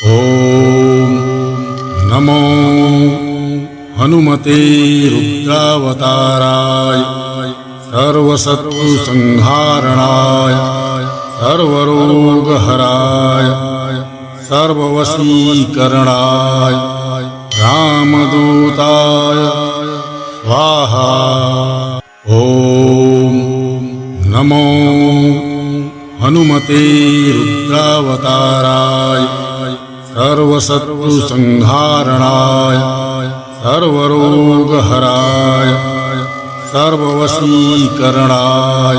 ॐ नमो हनुमते रुद्रावताराय सर्वशत्रुसंहारणाय सर्वरोगहराय सर्ववशीकरणाय रामदूताय स्वाहा। ॐ नमो हनुमते रुद्रावताराय सर्वशत्रुसंहारणाय सर्वरोगहराय सर्ववशीकरणाय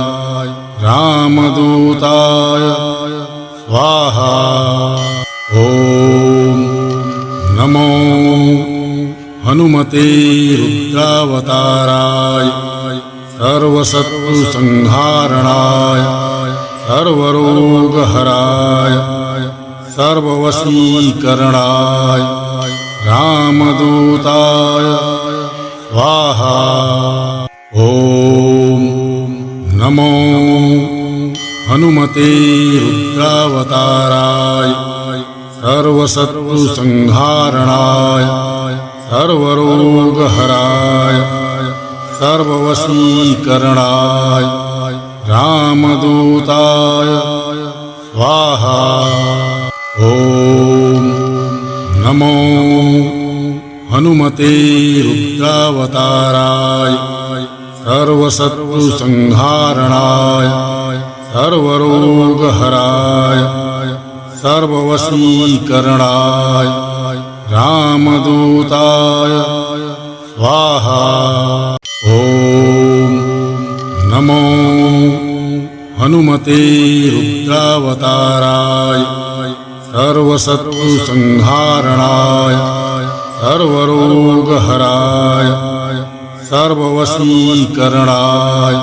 रामदूताय स्वाहा। ॐ नमो हनुमते रुद्रावताराय सर्वशत्रुसंहारणाय सर्वरोगहराय सर्ववशीकरणाय रामदूताय स्वाहा। ॐ नमो हनुमते रुद्रावताराय सर्वशत्रुसंहारणाय सर्वरोगहराय सर्ववशीकरणाय रामदूताय स्वाहा। ॐ नमो हनुमते रुद्रावताराय सर्वशत्रुसंहारणाय सर्वरोगहराय सर्ववशीकरणाय रामदूताय स्वाहा। ॐ नमो हनुमते रुद्रावताराय सर्वशत्रुसंहारणाय सर्वरोगहराय सर्ववशीकरणाय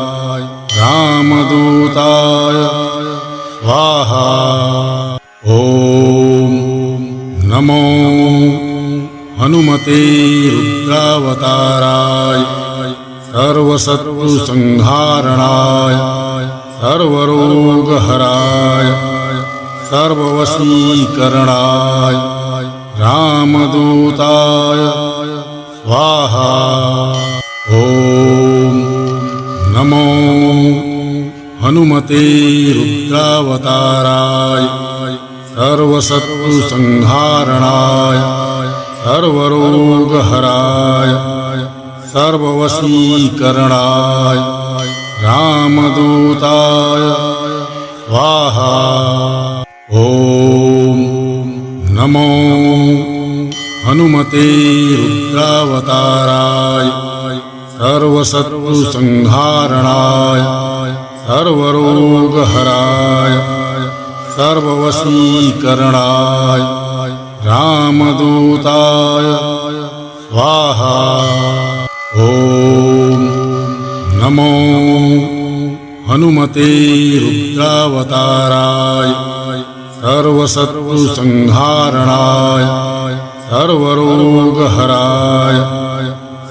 रामदूताय स्वाहा। ॐ नमो हनुमते रुद्रावताराय सर्वशत्रुसंहारणाय सर्वरोगहराय सर्ववशीकरणाय रामदूताय स्वाहा। ॐ नमो हनुमते रुद्रावताराय सर्वशत्रुसंहारणाय सर्वरोगहराय सर्ववशीकरणाय रामदूताय स्वाहा। ॐ नमो हनुमते रुद्रावताराय सर्वशत्रुसंहारणाय सर्वरोगहराय सर्ववशीकरणाय रामदूताय स्वाहा। ॐ नमो हनुमते रुद्रावताराय सर्वशत्रुसंहारणाय सर्वरोगहराय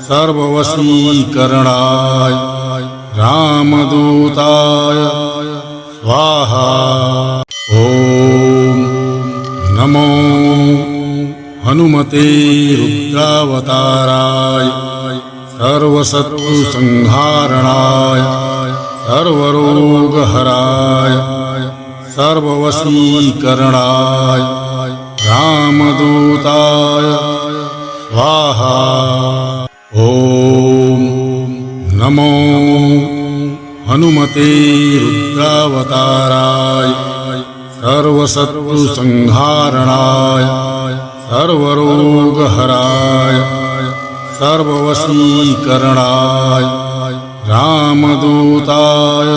सर्ववशीकरणाय रामदूताय स्वाहा। ॐ नमो हनुमते रुद्रावताराय सर्वशत्रुसंहारणाय सर्वरोगहराय सर्ववशीकरणाय रामदूताय स्वाहा। ॐ नमो हनुमते रुद्रावताराय सर्वशत्रुसंहारणाय सर्वरोगहराय सर्ववशीकरणाय रामदूताय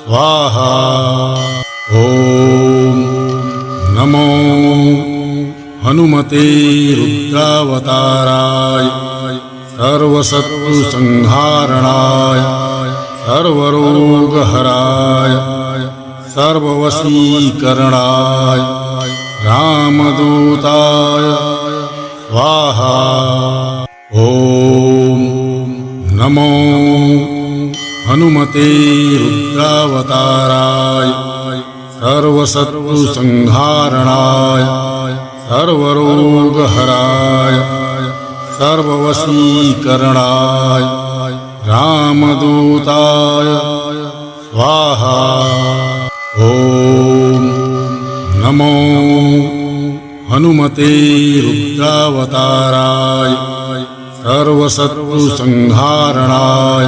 स्वाहा। ॐ नमो हनुमते रुद्रावताराय सर्वशत्रुसंहारणाय सर्वरोगहराय सर्ववशीकरणाय रामदूताय स्वाहा। ॐ नमो हनुमते रुद्रावताराय सर्वशत्रुसंहारणाय सर्वरोगहराय सर्ववशीकरणाय रामदूताय स्वाहा। ॐ नमो हनुमते रुद्रावताराय सर्वशत्रुसंहारणाय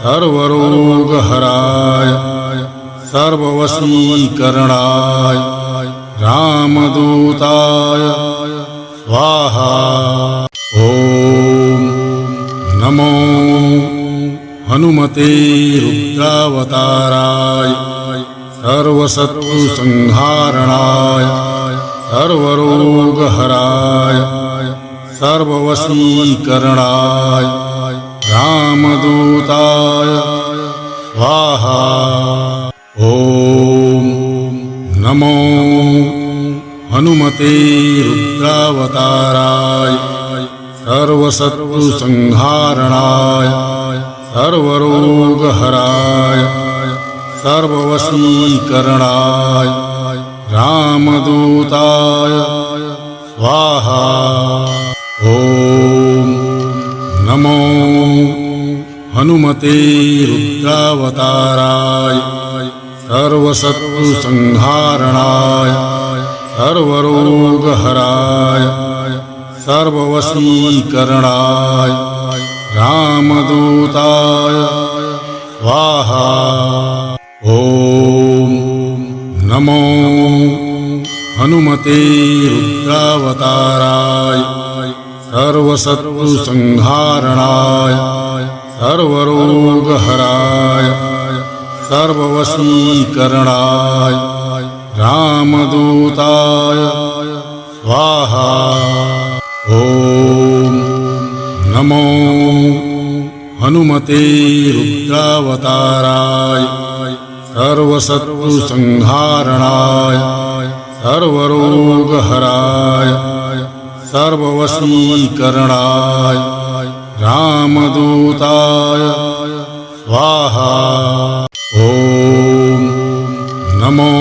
सर्वरोगहराय सर्ववशीकरणाय रामदूताय स्वाहा। ॐ नमो हनुमते रुद्रावताराय सर्वशत्रुसंहारणाय सर्वरोगहराय सर्ववशीकरणाय रामदूताय स्वाहा। ॐ नमो हनुमते रुद्रावताराय सर्वशत्रुसंहारणाय सर्वरोगहराय सर्ववशीकरणाय रामदूताय स्वाहा। ॐ नमो हनुमते रुद्रावताराय सर्वशत्रुसंहारणाय सर्वरोगहराय सर्ववशीकरणाय रामदूताय स्वाहा। ॐ नमो हनुमते रुद्रावताराय सर्वशत्रुसंहारणाय सर्वरोगहराय सर्ववशीकरणाय रामदूताय स्वाहा। ॐ नमो हनुमते रुद्रावताराय सर्वशत्रुसंहारणाय सर्वरोगहराय सर्ववशीकरणाय रामदूताय स्वाहा। ॐ नमो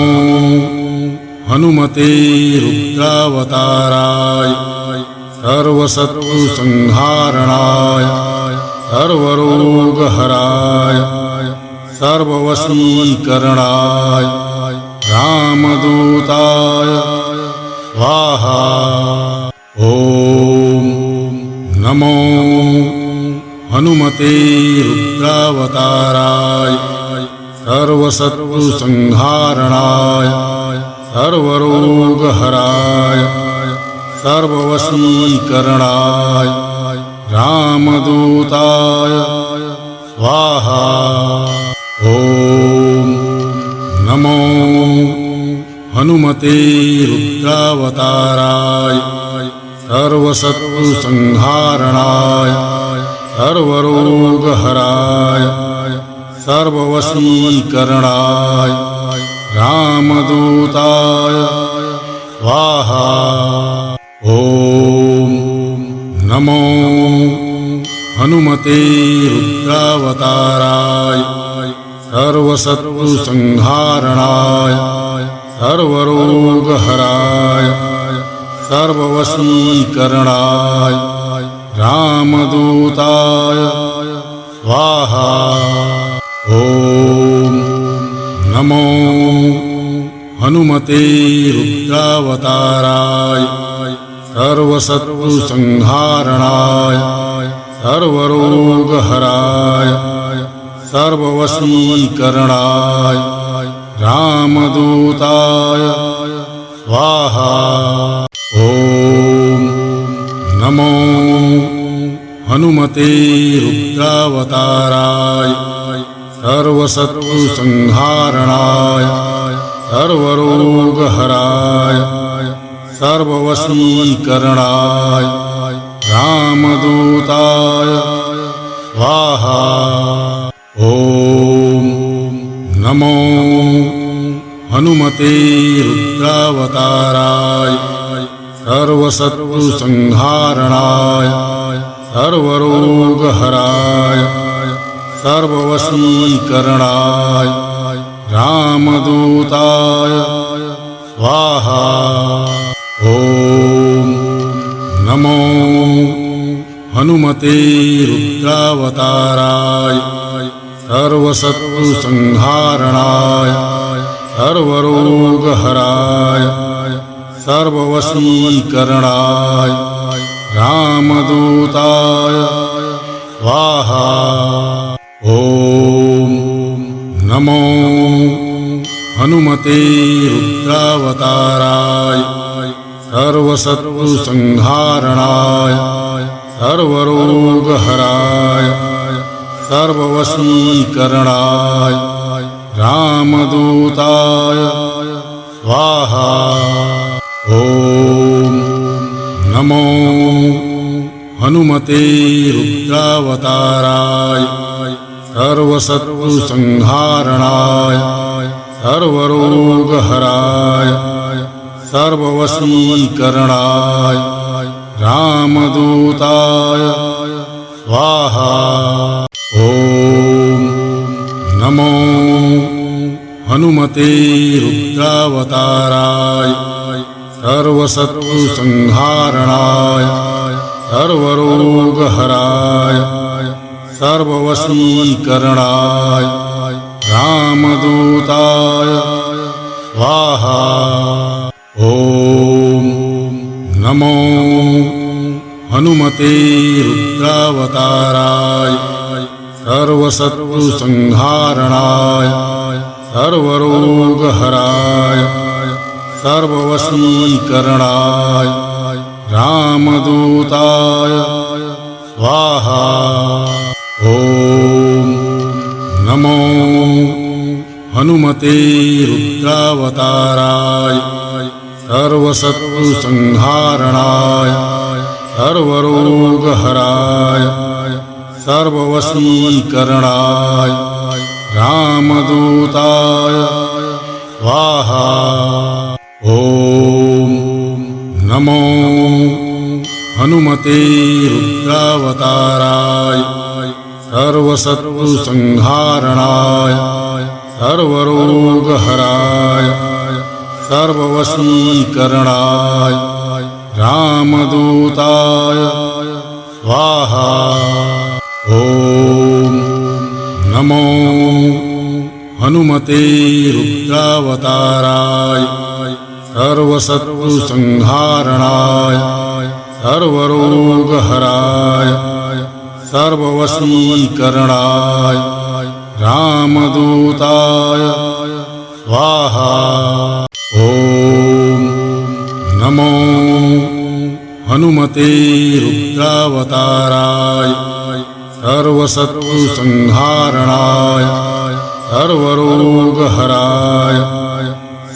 हनुमते रुद्रावताराय सर्वशत्रुसंहारणाय सर्वरोगहराय सर्ववशीकरणाय रामदूताय स्वाहा। ॐ नमो हनुमते रुद्रावताराय सर्वशत्रुसंहारणाय सर्वरोगहराय सर्ववशीकरणाय रामदूताय स्वाहा। ॐ नमो हनुमते रुद्रावताराय सर्वशत्रुसंहारणाय सर्वरोगहराय सर्ववशीकरणाय रामदूताय स्वाहा। ॐ नमो हनुमते रुद्रावताराय सर्वशत्रुसंहारणाय सर्वरोगहराय सर्ववशीकरणाय रामदूताय स्वाहा। ॐ नमो हनुमते रुद्रावताराय सर्वशत्रुसंहारणाय सर्वरोगहराय सर्ववशीकरणाय रामदूताय स्वाहा। ॐ नमो हनुमते रुद्रावताराय सर्वशत्रुसंहारणाय सर्वरोगहराय सर्ववशीकरणाय रामदूताय स्वाहा। ॐ नमो हनुमते रुद्रावताराय सर्वशत्रुसंहारणाय सर्वरोगहराय सर्ववशीकरणाय रामदूताय स्वाहा। ॐ नमो हनुमते रुद्रावताराय सर्वशत्रुसंहारणाय सर्वरोगहराय सर्ववशीकरणाय रामदूताय स्वाहा। ॐ नमो हनुमते रुद्रावताराय सर्वशत्रुसंहारणाय सर्वरोगहराय सर्ववशीकरणाय रामदूताय स्वाहा। ॐ नमो हनुमते रुद्रावताराय सर्वशत्रुसंहारणाय सर्वरोगहराय सर्ववशीकरणाय रामदूताय स्वाहा। ॐ नमो हनुमते रुद्रावताराय सर्वशत्रुसंहारणाय सर्वरोगहराय सर्ववशीकरणाय रामदूताय स्वाहा। ॐ नमो हनुमते रुद्रावताराय सर्वशत्रुसंहारणाय सर्वरोगहराय सर्ववशीकरणाय रामदूताय स्वाहा। ॐ नमो हनुमते रुद्रावताराय सर्वशत्रुसंहारणाय सर्वरोगहराय सर्ववशीकरणाय रामदूताय स्वाहा। ॐ नमो हनुमते रुद्रावताराय सर्वशत्रुसंहारणाय सर्वरोगहराय सर्ववशीकरणाय रामदूताय स्वाहा। ॐ नमो हनुमते रुद्रावताराय सर्वशत्रुसंहारणाय सर्वरोगहराय सर्ववशीकरणाय रामदूताय स्वाहा। ॐ नमो हनुमते रुद्रावताराय सर्वशत्रुसंहारणाय सर्वरोगहराय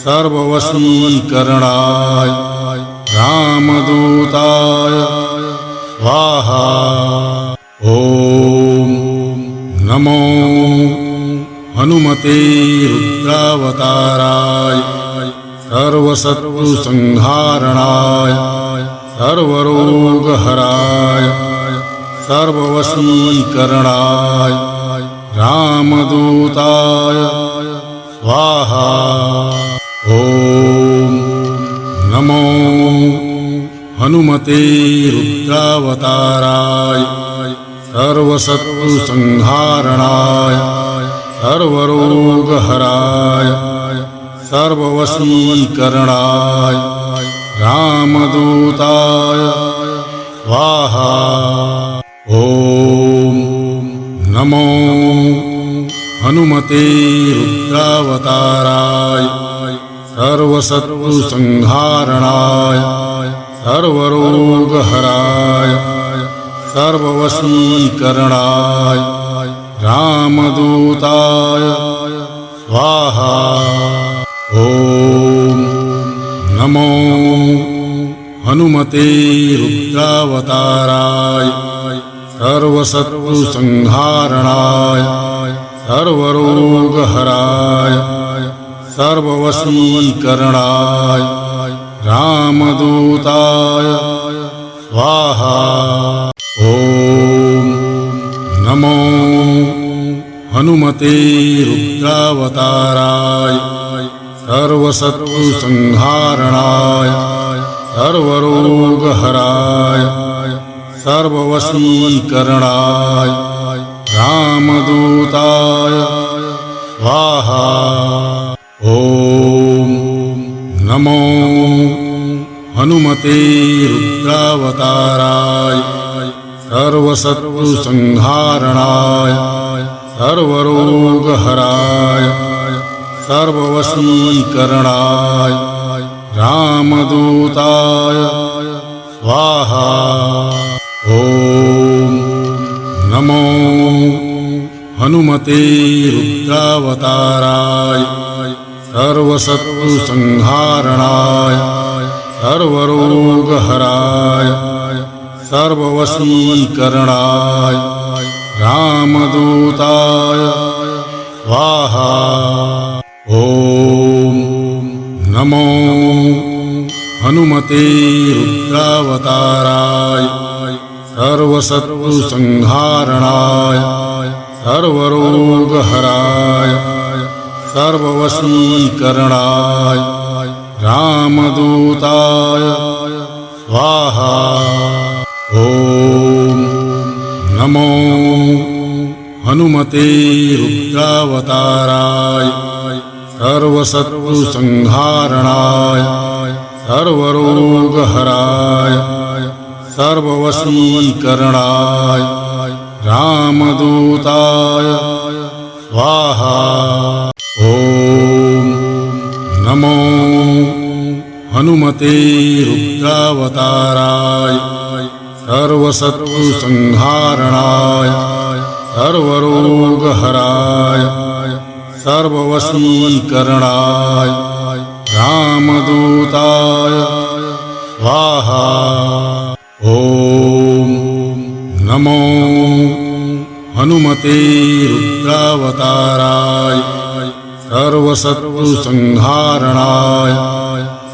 सर्ववशीकरणाय रामदूताय स्वाहा। ॐ नमो हनुमते रुद्रावताराय सर्वशत्रुसंहारणाय सर्वरोगहराय सर्ववशीकरणाय रामदूताय स्वाहा। ॐ नमो हनुमते रुद्रावताराय सर्वशत्रुसंहारणाय सर्वरोगहराय सर्ववशीकरणाय रामदूताय स्वाहा। ॐ नमो हनुमते रुद्रावताराय सर्वशत्रुसंहारणाय सर्वरोगहराय सर्ववशीकरणाय रामदूताय स्वाहा। ॐ नमो हनुमते रुद्रावताराय सर्वशत्रुसंहारणाय सर्वरोगहराय सर्ववशीकरणाय रामदूताय स्वाहा। ॐ नमो हनुमते रुद्रावताराय सर्वशत्रुसंहारणाय सर्वरोगहराय सर्ववशीकरणाय रामदूताय स्वाहा। ॐ नमो हनुमते रुद्रावताराय सर्वशत्रुसंहारणाय सर्वरोगहराय सर्ववशीकरणाय रामदूताय स्वाहा। ॐ नमो हनुमते रुद्रावताराय सर्वशत्रुसंहारणाय सर्वरोगहराय सर्ववशीकरणाय रामदूताय स्वाहा। ॐ नमो हनुमते रुद्रावताराय सर्वशत्रुसंहारणाय सर्वरोगहराय सर्ववशीकरणाय रामदूताय स्वाहा। ॐ नमो हनुमते रुद्रावताराय सर्वशत्रुसंहारणाय सर्वरोगहराय सर्ववशीकरणाय रामदूताय स्वाहा। ॐ नमो हनुमते रुद्रावताराय सर्वशत्रुसंहारणाय सर्वरोगहराय सर्ववशीकरणाय रामदूताय स्वाहा। ॐ नमो हनुमते रुद्रावताराय सर्वशत्रुसंहारणाय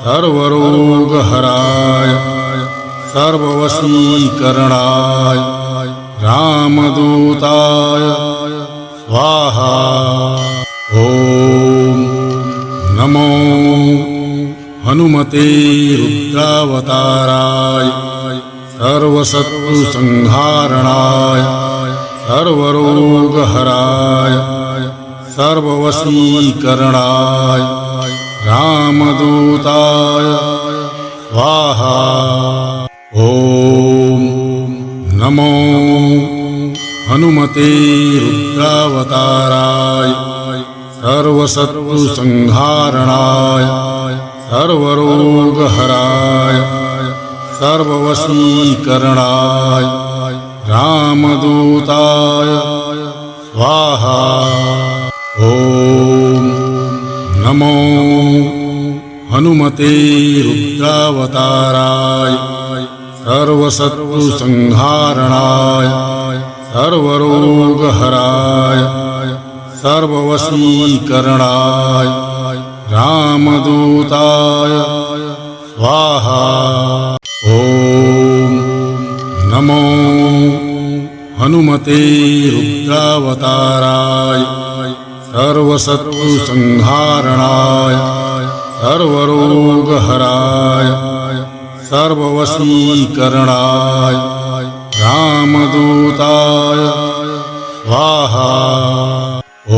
सर्वरोगहराय सर्ववशीकरणाय रामदूताय स्वाहा। ॐ नमो हनुमते रुद्रावताराय सर्वशत्रुसंहारणाय सर्वरोगहराय सर्ववशीकरणाय रामदूताय स्वाहा। ॐ नमो हनुमते रुद्रावताराय सर्वशत्रुसंहारणाय सर्वरोगहराय सर्ववशीकरणाय रामदूताय स्वाहा। ॐ नमो हनुमते रुद्रावताराय सर्वशत्रुसंहारणाय सर्वरोगहराय सर्ववशीकरणाय रामदूताय स्वाहा। ॐ नमो हनुमते रुद्रावताराय सर्वशत्रुसंहारणाय सर्वरोगहराय सर्ववशीकरणाय रामदूताय स्वाहा। ॐ